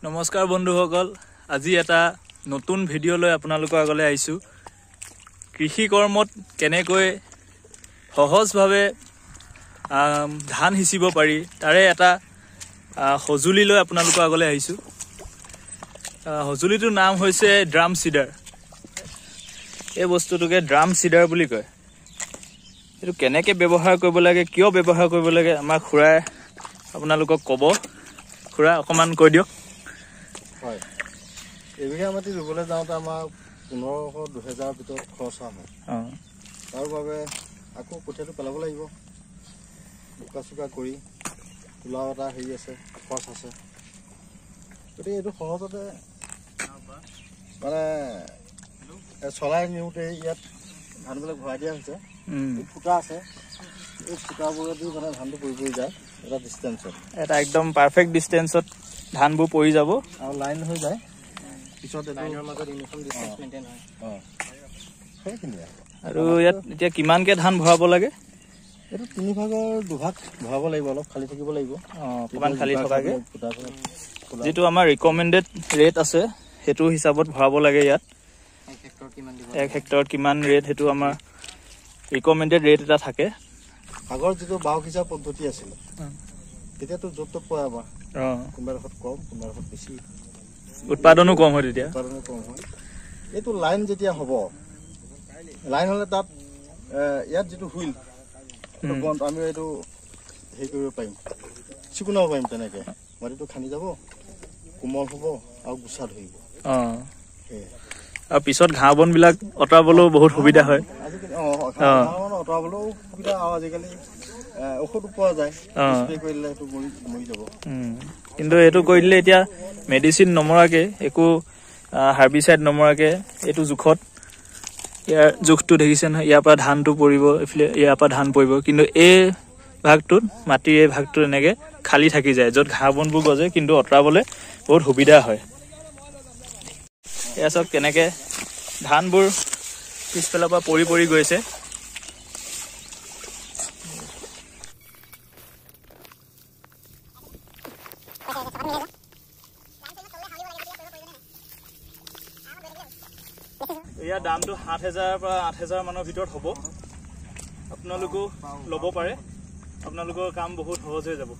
নমস্কাৰ বন্ধুসকল, আজি এটা নতুন ভিডিঅ' লৈ আপোনালোকৰ আগলৈ আহিছোঁ। কৃষি কৰ্মত কেনেকৈ সহজভাৱে ধান সিঁচিব পাৰি তাৰে এটা সঁজুলি লৈ আপোনালোকৰ আগলৈ আহিছোঁ। সঁজুলিটোৰ নাম হৈছে ড্ৰাম চিডাৰ। এই বস্তুটোকে ড্ৰাম চিডাৰ বুলি কয়। এইটো কেনেকৈ ব্যৱহাৰ কৰিব লাগে, কিয় ব্যৱহাৰ কৰিব লাগে, আমাৰ খুৰাই আপোনালোকক ক'ব। খুৰা অকণমান কৈ দিয়ক। হয়, এবিঘা মাটি ৰুবলৈ যাওঁতে আমাৰ 1500-2000 ভিতৰত খৰচ হয়। তাৰ বাবে আকৌ কঠীয়াটো পেলাব লাগিব, বোকা চোকা কৰি তোলাও এটা হেৰি আছে, খৰচ আছে। গতিকে এইটো সহজতে মানে চলাই নিওঁতে ইয়াত ধানবিলাক ভৰাই দিয়া হৈছে। ফুটা আছে, এই ফুটাবোৰেদি মানে ধানটো পৰি যায় এটা ডিষ্টেঞ্চত, এটা একদম পাৰফেক্ট ডিষ্টেঞ্চত ধানবোৰ পৰি যাব আৰু লাইন হৈ যায়। পিছত লাইনৰ মাজত ইউনিফৰ্ম ডিষ্টেঞ্চ মেইনটেইন হয়। সেইখিনিয়ে। আৰু ইয়াত এতিয়া কিমানকৈ ধান ভৰাব লাগে? এইটো 3 ভাগৰ 2 ভাগ ভৰাব লাগিব, অলপ খালী থাকিব লাগিব। অকণমান খালী থকাকৈ যিটো আমাৰ ৰিকমেণ্ডেড ৰেট আছে সেইটো হিচাপত ভৰাব লাগে। ইয়াত 1 হেক্টৰত কিমান ৰেট, সেইটো আমাৰ ৰিকমেণ্ডেড ৰেট এটা থাকে। আগৰ যিটো বাও সিঁচা পদ্ধতি আছিলে তেতিয়াতো য'ত ত'ত পৰে আমাৰ, কোনোবা এডোখৰত কম, কোনোবা এডোখৰত বেছি, উৎপাদনো কম হয়। তেতিয়া উৎপাদনো কম হয়। এইটো লাইন যেতিয়া হ'ব, লাইন হ'লে তাত ইয়াত যিটো হুইল আমি এইটো হেৰি কৰিব পাৰিম, চিকুনাব পাৰিম। তেনেকৈ মাটিটো খান্দি যাব, কোমল হ'ব আৰু গুচা ধৰিব। আৰু পিছত ঘাঁহ বনবিলাক অঁতৰাবলৈও বহুত সুবিধা হয়। আজিকালি অঁতৰাবলৈও সুবিধা, আৰু আজিকালি ঔষধো পোৱা যায়, স্প্ৰে কৰিলে সেইটো মৰি যাব। কিন্তু এইটো কৰি দিলে এতিয়া মেডিচিন নমৰাকৈ, একো হাৰ্বিচাইড নমৰাকৈ এইটো জোখত, ইয়াৰ জোখটো দেখিছে নহয়, ইয়াৰ পৰা ধানটো পৰিব, এইফালে ইয়াৰ পৰা ধান পৰিব। কিন্তু এই ভাগটোত, মাটিৰ এই ভাগটোত এনেকৈ খালী থাকি যায়, য'ত ঘাঁহ বনবোৰ গজে, কিন্তু অঁতৰাবলৈ বহুত সুবিধা হয়। এয়া চাওক কেনেকৈ ধানবোৰ পিছফালৰ পৰা পৰি পৰি গৈছে। ইয়াৰ দামটো 7,000 পৰা 8,000 মানৰ ভিতৰত হ'ব। আপোনালোকেও ল'ব পাৰে, আপোনালোকৰ কাম বহুত সহজ হৈ যাব।